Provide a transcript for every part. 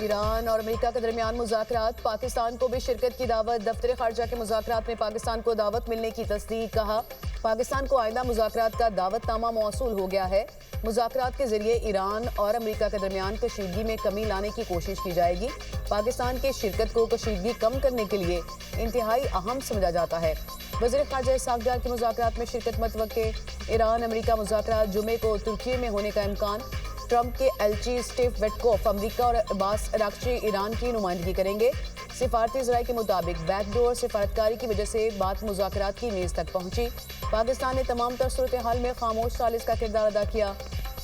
Iran और America के दरमियान मुज़ाकरात, पाकिस्तान को भी शिरकत की दावत। दफ्तर खारजा के मुज़ाकरात में पाकिस्तान को दावत मिलने की तस्दीक। कहा, पाकिस्तान को आइंदा मुज़ाकरात का दावतनामा मौसूल हो गया है। मुज़ाकरात के जरिए ईरान और अमेरिका के दरमियान कशीदगी में कमी लाने की कोशिश की जाएगी। पाकिस्तान की शिरकत को कशीदगी कम करने के लिए इंतहाई अहम समझा जाता है। वज़ीर ख़ारजा इसहाक़ डार की मुज़ाकरात में शिरकत मुतवक्के। ईरान अमेरिका मुज़ाकरात जुमे को तुर्की में होने का इम्कान। ट्रंप के एलची स्टीव विटकोफ अमेरिका और अब्बास अराग़ची ईरान की नुमाइंदगी करेंगे। सिफारती ज़राए के मुताबिक बैकडोर सिफारतकारी की वजह से बात मुज़ाकरात की मेज़ तक पहुंची। पाकिस्तान ने तमाम तर सूरत हाल में खामोश सालिस का किरदार अदा किया।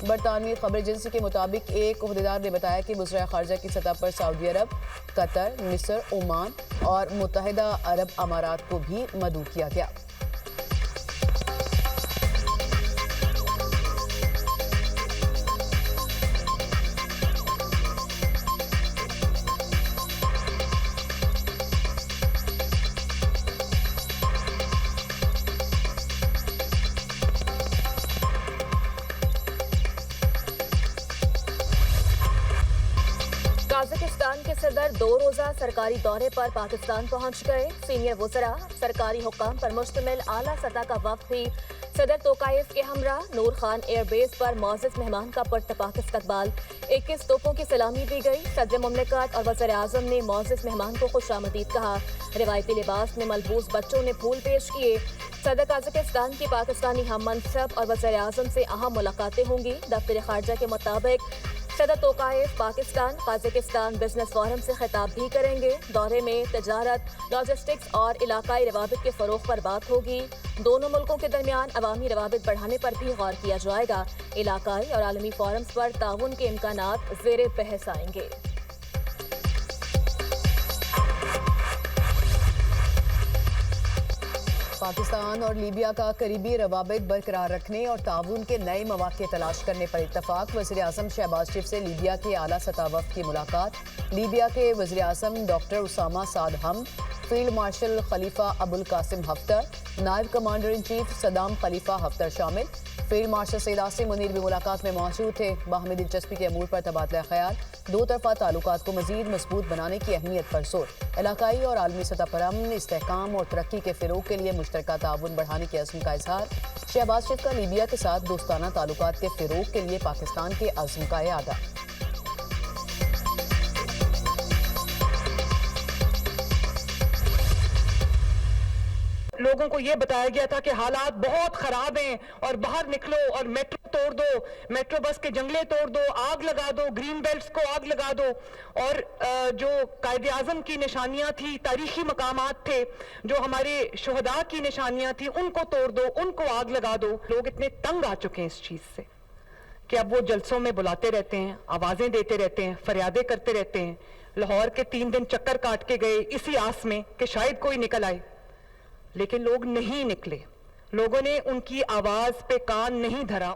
बरतानवी खबर एजेंसी के मुताबिक एक ओहदेदार ने बताया कि वज़ीर ख़ारजा की सतह पर सऊदी अरब, कतर, मिस्र, ओमान और मुत्तहिदा अरब अमारात को भी मदऊ किया गया। काज़ाकिस्तान के सदर 2 रोज़ा सरकारी दौरे पर पाकिस्तान पहुंच गए। सीनियर वज़रा, सरकारी हुक्काम पर मुश्तमिल आला सतह का वक्त भी सदर तोकाइफ के हमरा नूर खान एयरबेस पर मौजूद मेहमान का पुरतपाक इस्तकबाल। 21 तोपों की सलामी दी गई। सदर मुमलिकत और वज़ीर आज़म ने मौजूद मेहमान को खुशामदीद कहा। रिवायती लिबास में मलबूस बच्चों ने फूल पेश किए। सदर काज़ाकिस्तान की पाकिस्तानी हम मनसब और वज़ीर आज़म से अहम मुलाकातें होंगी। दफ्तर खारजा के मुताबिक सदर तोकाइफ पाकिस्तान काज़ाकिस्तान बिजनेस फोरम से खिताब भी करेंगे। दौरे में तजारत, लॉजिस्टिक्स और इलाकाई रवाबित के फ़रोग़ पर बात होगी। दोनों मुल्कों के दरमियान अवामी रवाबित बढ़ाने पर भी गौर किया जाएगा। इलाकाई और आलमी फोरम्स पर ताउन के इम्कानात ज़ेरे बहस आएंगे। पाकिस्तान और लीबिया का करीबी रवाबित बरकरार रखने और ताउन के नए मौक़े तलाश करने पर इत्तफाक। वज़ीर आज़म शहबाज शरीफ से लीबिया के आला सतह वफ़द की मुलाकात। लीबिया के वज़ीर आज़म डॉक्टर उसामा साद हम, फील्ड मार्शल खलीफा अबुल कासिम हफ्तर, नायब commander in chief Saddam Khalifa Haftar शामिल। फील्ड मार्शल सैयद आसिम मुनीर भी मुलाकात में मौजूद थे। बाहमी दिलचस्पी के अमूर पर तबादला ख्याल। दो तरफा ताल्लुकात को मज़ीद मजबूत बनाने की अहमियत पर जोर। इलाकाई और आलमी सतह पर अमन, इस्तेहकाम और तरक्की के फ़रोग़ के लिए मुश्तरका ताउन बढ़ाने के अज़्म का इज़हार। शहबाज शरीफ का लीबिया के साथ दोस्ताना ताल्लुकात के फ़रोग़ के लिए पाकिस्तान के अज़्म का इआदा। लोगों को ये बताया गया था कि हालात बहुत खराब हैं और बाहर निकलो और मेट्रो तोड़ दो, मेट्रो बस के जंगले तोड़ दो, आग लगा दो, ग्रीन बेल्ट्स को आग लगा दो और जो कायदे आज़म की निशानियां थी, तारीखी मकामात थे, जो हमारे शुहदा की निशानियां थी, उनको तोड़ दो, उनको आग लगा दो। लोग इतने तंग आ चुके हैं इस चीज से कि अब वो जलसों में बुलाते रहते हैं, आवाजें देते रहते हैं, फरियादें करते रहते हैं। लाहौर के 3 दिन चक्कर काट के गए इसी आस में कि शायद कोई निकल आए, लेकिन लोग नहीं निकले। लोगों ने उनकी आवाज पे कान नहीं धरा।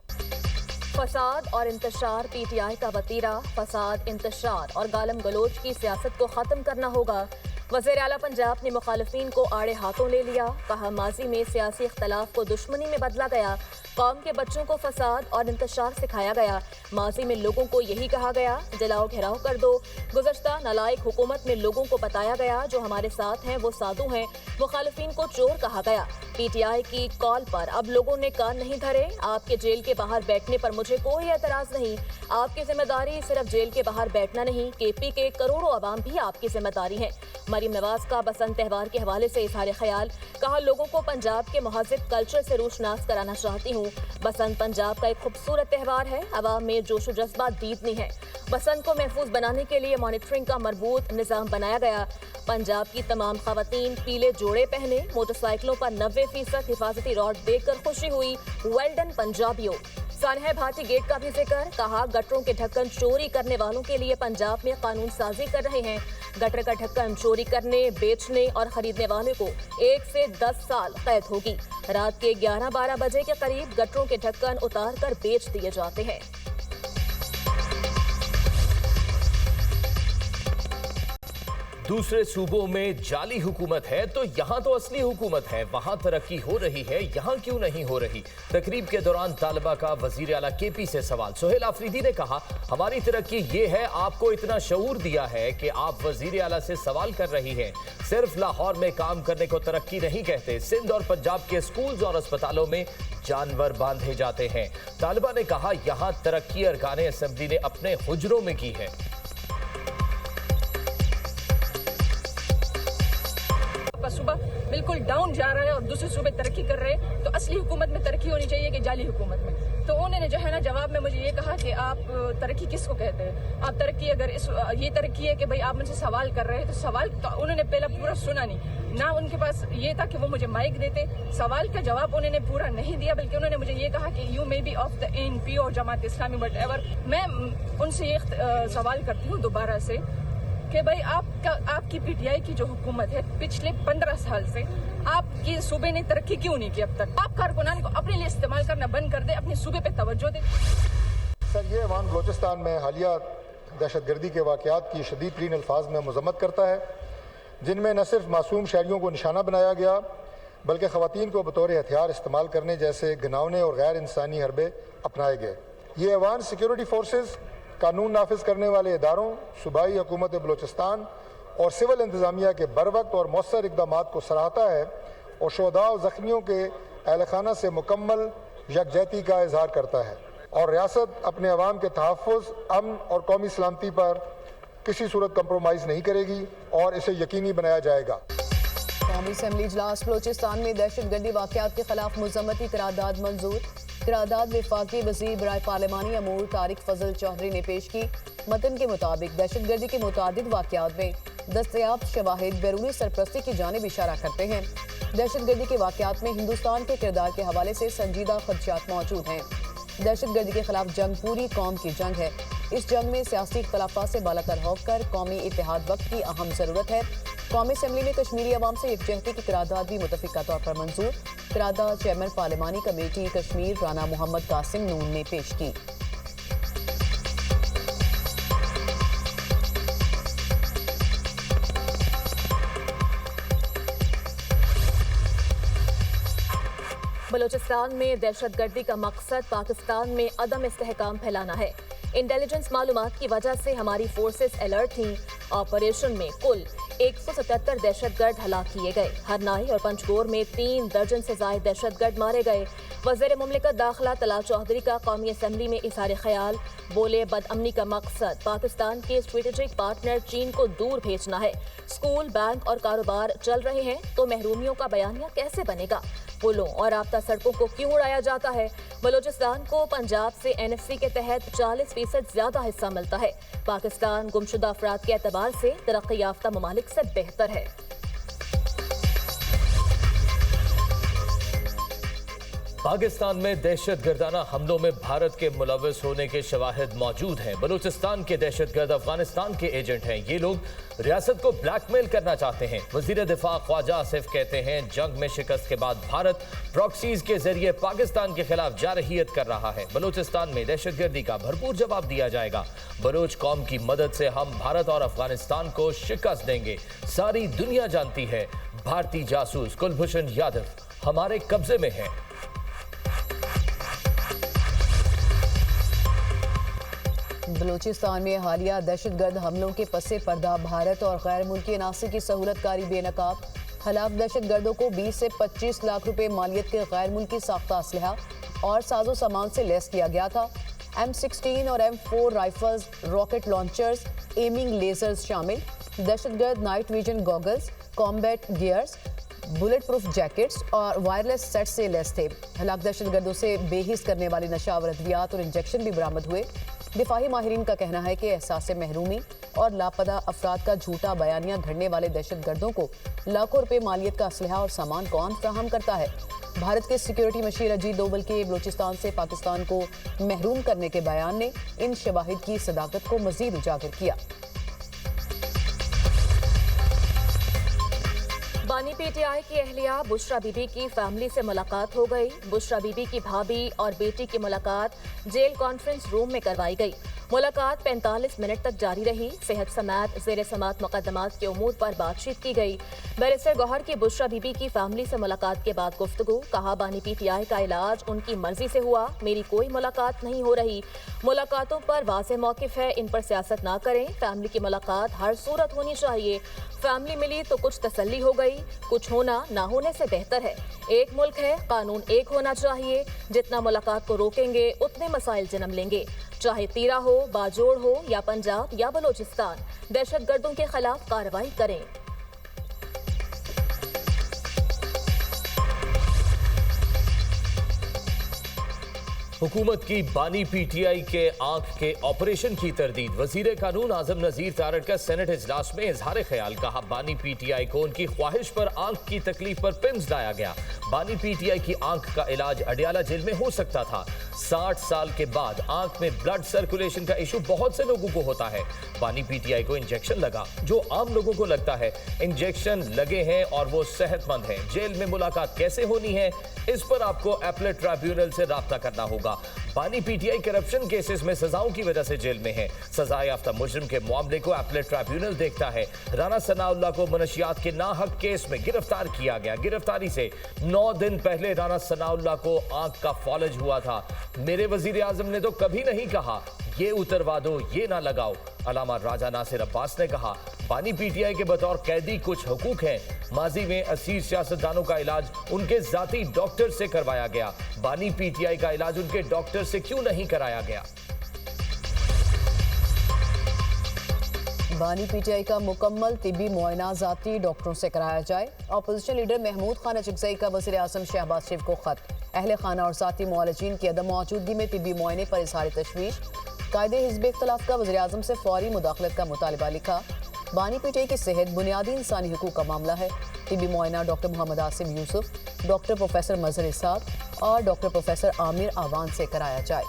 फसाद और इंतशार पीटीआई का वतीरा। फसाद, इंतशार और गालम गलोच की सियासत को खत्म करना होगा। वज़ीर आला पंजाब ने मुखालिफिन को आड़े हाथों ले लिया। कहा, माजी में सियासी इख्तलाफ को दुश्मनी में बदला गया। कौम के बच्चों को फसाद और इंतशार सिखाया गया। माजी में लोगों को यही कहा गया, जलाओ घेराव कर दो। गुज़श्ता नालायक हुकूमत में लोगों को बताया गया, जो हमारे साथ हैं वो साधु हैं। मुखालिफिन को चोर कहा गया। पीटीआई की कॉल पर अब लोगों ने कान नहीं धरे। आपके जेल के बाहर बैठने पर मुझे कोई एतराज नहीं। आपकी जिम्मेदारी सिर्फ जेल के बाहर बैठना नहीं, केपी के करोड़ों अवाम भी आपकी जिम्मेदारी है। मरीम नवाज का बसंत त्यौहार के हवाले से इज़हार ख्याल। कहा, लोगों को पंजाब के महज़िब कल्चर से रोशनास कराना चाहती हूँ। बसंत पंजाब का एक खूबसूरत त्यौहार है। अवाम में जोश व जज्बा दीदनी है। बसंत को महफूज बनाने के लिए मॉनिटरिंग का मरबूत निज़ाम बनाया गया। पंजाब की तमाम खवातीन पीले जोड़े पहने। मोटरसाइकिलों पर 90% हिफाजती रॉड देखकर खुशी हुई। वेल डन पंजाबियों। सानहा भाटी गेट का भी जिक्र। कहा, गटरों के ढक्कन चोरी करने वालों के लिए पंजाब में कानून साजी कर रहे हैं। गटर का ढक्कन चोरी करने, बेचने और खरीदने वाले को 1 से 10 साल कैद होगी। रात के 11-12 बजे के करीब गटरों के ढक्कन उतार कर बेच दिए जाते हैं। दूसरे सूबों में जाली हुकूमत है तो यहाँ तो असली हुकूमत है, वहाँ तरक्की हो रही है, यहाँ क्यों नहीं हो रही। तकरीब के दौरान तालिबा का वजीर आला केपी से सवाल। सुहेल आफरीदी ने कहा, हमारी तरक्की ये है, आपको इतना शऊर दिया है कि आप वजीर आला से सवाल कर रही हैं। सिर्फ लाहौर में काम करने को तरक्की नहीं कहते। सिंध और पंजाब के स्कूल्स और अस्पतालों में जानवर बांधे जाते हैं। तालिबा ने कहा, यहाँ तरक्की अरकान असेंबली ने अपने हुजरों में की है। सूबा बिल्कुल डाउन जा रहा है और दूसरे सूबे तरक्की कर रहे हैं, तो असली हुकूमत में तरक्की होनी चाहिए कि जाली हुकूमत में। तो उन्होंने जो है ना जवाब में मुझे ये कहा कि आप तरक्की किसको कहते हैं, आप तरक्की अगर ये तरक्की है कि भाई आप मुझसे सवाल कर रहे हैं, तो सवाल तो उन्होंने पहला पूरा सुना नहीं ना, उनके पास ये था कि वो मुझे माइक देते। सवाल का जवाब उन्होंने पूरा नहीं दिया, बल्कि उन्होंने मुझे ये कहा कि you may be of the ANP और जमात इस्लामी बट एवर। मैं उनसे ये सवाल करती हूँ दोबारा से कि भाई आपकी PTI की जो हुकूमत है पिछले 15 साल से आपके सूबे ने तरक्की क्यों नहीं की अब तक। आप कारकुनान को अपने लिए इस्तेमाल करना बंद कर दे, अपने सूबे पे तवज्जो दे। सर, ये ऐवान बलोचिस्तान में हालिया दहशतगर्दी के वाक़यात की शदीद तरीन अल्फाज में मजम्मत करता है, जिनमें न सिर्फ मासूम शहरियों को निशाना बनाया गया बल्कि ख़वातीन को बतौर हथियार इस्तेमाल करने जैसे घिनौने और गैर इंसानी हरबे अपनाए गए। ये ऐवान सिक्योरिटी फोर्सेस, कानून नाफिज करने वाले इदारों, सूबाई हुकूमत बलोचिस्तान और सिविल इंतज़ामिया के बर वक्त और मौसर इक़दामात को सराहता है और शोहदा और ज़ख्मियों के अहल खाना से मुकम्मल यकजहती का इजहार करता है और रियासत अपने अवाम के तहफ़्फ़ुज़, अमन और कौमी सलामती पर किसी सूरत कंप्रोमाइज़ नहीं करेगी और इसे यकीनी बनाया जाएगा। कौमी असम्बली इजलास बलोचिस्तान में दहशतगर्दी वाक़यात के खिलाफ मुज़म्मती करारदाद मंजूर। करारदाद वफाकी वज़ीर बराए पार्लिमानी अमूर तारिक फजल चौधरी ने पेश की। मतन के मुताबिक दहशतगर्दी के मुतादिद वाक़यात में दस्तयाब शवाहिद बैरूनी सरपरस्ती की जानिब इशारा करते हैं। दहशतगर्दी के वाक़यात में हिंदुस्तान के किरदार के हवाले से संजीदा खदशात मौजूद हैं। दहशतगर्दी के खिलाफ जंग पूरी कौम की जंग है। इस जंग में सियासी इख्तलाफात से बालातर होकर कौमी इत्तेहाद वक्त की अहम ज़रूरत है। कौमी असम्बली में कश्मीरी अवाम से यकजहती की करारदाद भी मुतफ़िका तौर पर मंजूर। करारदाद चेयरमैन पार्लिमानी कमेटी कश्मीर राना मोहम्मद कासिम नून ने पेश की। बलूचिस्तान में दहशतगर्दी का मकसद पाकिस्तान में अदम इस्तेहकाम फैलाना है। इंटेलिजेंस मालूमात की वजह से हमारी फोर्सेस अलर्ट थीं। ऑपरेशन में कुल 177 दहशतगर्द हलाक किए गए। हरनाई और पंचगोर में 3 दर्जन से ज्यादा दहशतगर्द मारे गए। वज़ीर मुमलिकत दाखिला तलाल चौधरी का कौमी असम्बली में इज़हार ख्याल, बोले बदअमनी का मकसद पाकिस्तान के स्ट्रेटेजिक पार्टनर चीन को दूर भेजना है। स्कूल, बैंक और कारोबार चल रहे हैं तो महरूमियों का बयानिया कैसे बनेगा। पुलों और राब्ता सड़कों को क्यों उड़ाया जाता है। बलूचिस्तान को पंजाब से NFC के तहत 40% ज्यादा हिस्सा मिलता है। पाकिस्तान गुमशुदा अफराद के एतबार से तरक्की याफ्ता ममालिक से बेहतर है। पाकिस्तान में दहशतगर्दाना हमलों में भारत के मुलव्वस होने के शवाहिद मौजूद हैं। बलूचिस्तान के दहशतगर्द अफगानिस्तान के एजेंट हैं। ये लोग रियासत को ब्लैकमेल करना चाहते हैं। वजीर दिफा ख्वाजा आसिफ कहते हैं, जंग में शिकस्त के बाद भारत प्रॉक्सीज के जरिए पाकिस्तान के खिलाफ जारहियत कर रहा है। बलूचिस्तान में दहशतगर्दी का भरपूर जवाब दिया जाएगा। बलूच कौम की मदद से हम भारत और अफगानिस्तान को शिकस्त देंगे। सारी दुनिया जानती है भारतीय जासूस कुलभूषण यादव हमारे कब्जे में है। बलूचिस्तान में हालिया दहशतगर्द हमलों के पसे पर्दा भारत और गैर मुल्की अनासर की सहूलतकारी बेनकाब। हलाक दहशतगर्दों को 20 से 25 लाख रुपए मालियत के गैर मुल्की साख्ता असलहा और साजो सामान से लैस किया गया था। M16 और M4 rifles, rocket launchers, aiming lasers शामिल। दहशतगर्द night vision goggles, combat gears, bullet proof jackets और वायरलेस सेट से लैस थे। हलाक दहशतगर्दों से बेहिस करने वाली नशावर अद्वियात और इंजेक्शन भी बरामद हुए। दिफाही माहिरीन का कहना है कि एहसास महरूमी और लापता अफराद का झूठा बयानिया घड़ने वाले दहशतगर्दों को लाखों रुपए मालियत का असलहा और सामान कौन फ्राहम करता है। भारत के सिक्योरिटी मशीर अजीत डोवल के बलूचिस्तान से पाकिस्तान को महरूम करने के बयान ने इन शवाहिद की सदाकत को मजीद उजागर किया। बानी PTI की अहलिया बुशरा बीबी की फैमिली से मुलाकात हो गई। बुशरा बीबी की भाभी और बेटी की मुलाकात जेल कॉन्फ्रेंस रूम में करवाई गई। मुलाकात 45 मिनट तक जारी रही। सेहत समेत ज़ेर समात मुकदमात के उमूर पर बातचीत की गई। बैरिस्टर गौहर की बुशरा बीबी की फैमिली से मुलाकात के बाद गुफ्तगू। कहा, बानी PTI का इलाज उनकी मर्जी से हुआ, मेरी कोई मुलाकात नहीं हो रही। मुलाकातों पर वाज़ेह मौक़िफ़ है, इन पर सियासत ना करें। फैमिली की मुलाकात हर सूरत होनी चाहिए। फैमिली मिली तो कुछ तसल्ली हो गई, कुछ होना ना होने से बेहतर है। एक मुल्क है, कानून एक होना चाहिए। जितना मुलाकात को रोकेंगे उतने मसाइल जन्म लेंगे, चाहे तीरा हो, बाजोड़ हो या पंजाब या बलोचिस्तान। दहशतगर्दों के खिलाफ कार्रवाई करें। हुकूमत की बानी PTI के आंख के ऑपरेशन की तरदीद। वजीर कानून आजम नजीर तारड़ का सेनेट इजलास में इजहार ख्याल। कहा, बानी PTI को उनकी ख्वाहिश पर आंख की तकलीफ पर पिम्स लाया गया। बानी PTI की आंख का इलाज अडियाला जेल में हो सकता था। 60 साल के बाद आंख में ब्लड सर्कुलेशन का इशू बहुत से लोगों को होता है। बानी PTI को इंजेक्शन लगा, जो आम लोगों को लगता है। इंजेक्शन लगे हैं और वो सेहतमंद हैं। जेल में मुलाकात कैसे होनी है, इस पर आपको अपीलेट ट्राइब्यूनल से राब्ता करना होगा। बानी PTI करप्शन केसेस में सजाओं की वजह से जेल में है। सजा याफ्ता मुजरिम के मामले को अपीलेट ट्राइब्यूनल देखता है। राना सनाउल्लाह को मनशियात के नाहक केस में गिरफ्तार किया गया। गिरफ्तारी से 9 दिन पहले राना सनाउल्लाह को आंख का फॉलज हुआ था। मेरे वजीर आजम ने तो कभी नहीं कहा ये उतरवा दो, ये ना लगाओ। अलामा राजा नासिर अब्बास ने कहा, बानी PTI के बतौर कैदी कुछ हुकूक हैं। माजी में असीर सियासतदानों का इलाज उनके जाती डॉक्टर से करवाया गया। बानी PTI का इलाज उनके डॉक्टर से क्यों नहीं कराया गया? बानी PTI का मुकम्मल तिबी मुआयना जाती डॉक्टरों से कराया जाए। अपोजिशन लीडर महमूद खान अचकजई का वज़ीर आज़म शहबाज शरीफ को खत। अहले खाना और साथी मुआलजीन की अदम मौजूदगी में तिबी मुआयने पर इजहार तशवीश। कायदे हिज़्ब इख्तिलाफ का वज़ीर आज़म से फौरी मुदाखलत का मुतालिबा लिखा। बानी PTI की सेहत बुनियादी इंसानी हुकूक का मामला है। तिबी मुआयना doctor Mohammad Asim Yusuf, doctor professor Mazhar Ishaq और डॉक्टर प्रोफेसर आमिर आवान से कराया जाए।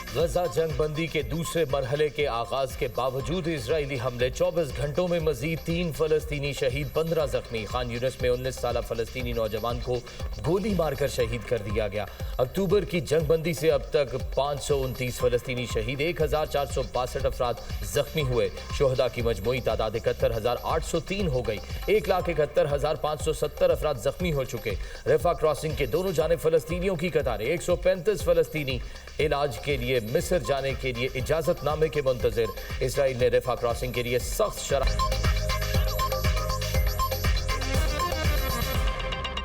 गजा जंग बंदी के दूसरे मरहले के आगाज के बावजूद इजरायली हमले। 24 घंटों में मजीद 3 फलस्तीनी शहीद, 15 जख्मी। खान यूनिस में 19 साल फलस्तीनी नौजवान को गोली मारकर शहीद कर दिया गया। अक्टूबर की जंग बंदी से अब तक 529 फलस्तीनी शहीद, 1462 अफराद जख्मी हुए। शोहदा की मजमूई तादाद 71,803 हो गई। 1,71,570 अफराद जख्मी हो चुके। रेफा क्रॉसिंग के दोनों जाने फलस्तीनियों की कतारें। 135 फलस्तीनी इलाज के लिए मिस्र जाने के लिए इजाजतनामे के मुंतजिर। इसराइल ने रेफा क्रॉसिंग के लिए सख्त शराब